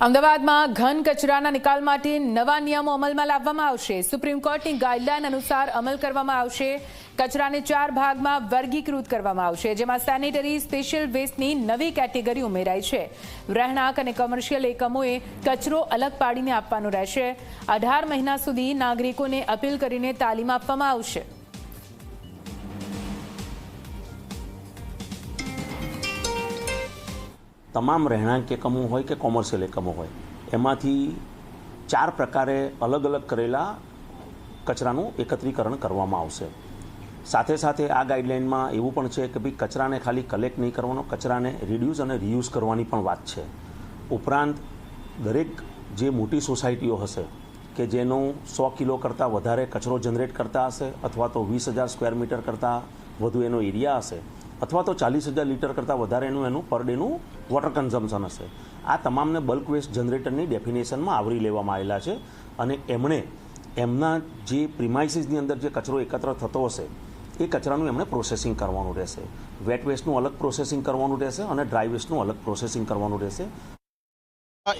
અમદાવાદમાં ઘન કચરાના નિકાલ માટે નવા નિયમો અમલમાં લાવવામાં આવશે। સુપ્રીમ કોર્ટની ગાઈડલાઈન અનુસાર અમલ કરવામાં આવશે। કચરાને 4 ભાગમાં વર્ગીકૃત કરવામાં આવશે, જેમાં સેનિટરી સ્પેશિયલ વેસ્ટની નવી કેટેગરી ઉમેરાઈ છે। રહેણાંક અને કોમર્શિયલ એકમોએ કચરો અલગ પાડીને આપવાનો રહેશે। 18 મહિના સુધી નાગરિકોને અપીલ કરીને તાલીમ આપવામાં આવશે। તમામ રહેણાંક એકમો હોય કે કોમર્શિયલ એકમો હોય, એમાંથી 4 પ્રકારે અલગ અલગ કરેલા કચરાનું એકત્રીકરણ કરવામાં આવશે। સાથે સાથે આ ગાઈડલાઇનમાં એવું પણ છે કે ભાઈ કચરાને ખાલી કલેક્ટ નહીં કરવાનો, કચરાને રિડ્યુસ અને રિયુઝ કરવાની પણ વાત છે। ઉપરાંત દરેક જે મોટી સોસાયટીઓ હશે કે જેનો 100 કિલો કરતાં વધારે કચરો જનરેટ કરતા હશે, અથવા તો 20,000 સ્ક્વેર મીટર કરતાં વધુ એનો એરિયા હશે, અથવા તો 40,000 લીટર કરતાં વધારે એનું પર ડેનું વોટર કન્ઝમ્પશન હશે, આ તમામને બલ્ક વેસ્ટ જનરેટરની ડેફિનેશનમાં આવરી લેવામાં આવેલા છે। અને એમણે એમના જે પ્રિમાઇસીસની અંદર જે કચરો એકત્ર થતો હશે એ કચરાનું એમણે પ્રોસેસિંગ કરવાનું રહેશે। વેટ વેસ્ટનું અલગ પ્રોસેસિંગ કરવાનું રહેશે અને ડ્રાય વેસ્ટનું અલગ પ્રોસેસિંગ કરવાનું રહેશે।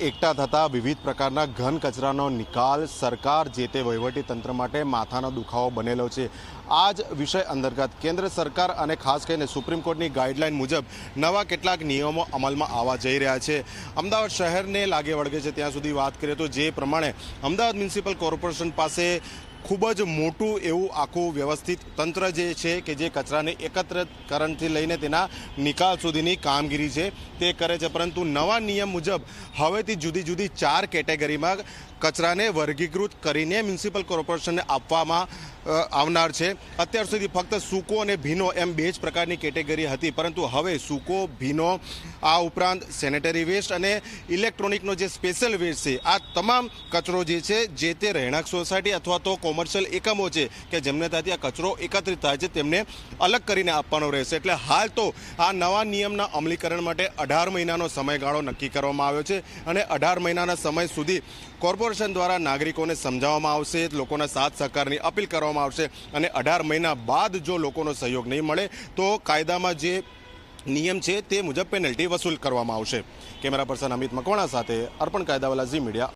એકઠા થતા વિવિધ પ્રકારના ઘન કચરાનો નિકાલ સરકાર જે તે વહીવટી તંત્ર માટે માથાનો દુખાવો બનેલો છે। આ જ વિષય અંતર્ગત કેન્દ્ર સરકાર અને ખાસ કરીને સુપ્રીમ કોર્ટની ગાઈડલાઈન મુજબ નવા કેટલાક નિયમો અમલમાં આવવા જઈ રહ્યા છે। અમદાવાદ શહેરને લાગે વળગે છે ત્યાં સુધી વાત કરીએ તો જે પ્રમાણે અમદાવાદ મ્યુનિસિપલ કોર્પોરેશન પાસે ખૂબ જ મોટું એવું આખું વ્યવસ્થિત તંત્ર જે છે કે જે કચરાને એકત્રીકરણથી લઈને તેના નિકાલ સુધીની કામગીરી છે તે કરે છે, પરંતુ નવા નિયમ મુજબ હવેથી જુદી જુદી 4 કેટેગરીમાં કચરાને વર્ગીકૃત કરીને મ્યુનિસિપલ કોર્પોરેશનને આપવામાં આવનાર છે। અત્યાર સુધી ફક્ત સૂકો અને ભીનો એમ 2 જ પ્રકારની કેટેગરી હતી, પરંતુ હવે સૂકો, ભીનો, આ ઉપરાંત સેનેટરી વેસ્ટ અને ઇલેક્ટ્રોનિકનો જે સ્પેશિયલ વેસ્ટ છે, આ તમામ કચરો જે છે જે તે રહેણાંક સોસાયટી અથવા તો કોમર્શિયલ એકમો છે કે જેમને ત્યાંથી આ કચરો એકત્રિત થાય છે તેમને અલગ કરીને આપવાનો રહેશે। એટલે હાલ તો આ નવા નિયમના અમલીકરણ માટે 18 મહિનાનો સમયગાળો નક્કી કરવામાં આવ્યો છે અને 18 મહિનાના સમય સુધી કોર્પોરેશન દ્વારા નાગરિકોને સમજાવવામાં આવશે, લોકોના સાથ સહકારની અપીલ કરવામાં આવશે અને 18 મહિના બાદ જો લોકોનો સહયોગ નહીં મળે તો કાયદામાં જે નિયમ છે તે મુજબ પેનલ્ટી વસૂલ કરવામાં આવશે। કેમેરા પર્સન અમિત મકવાણા સાથે અર્પણ કાયદાવાલા, ઝી મીડિયા।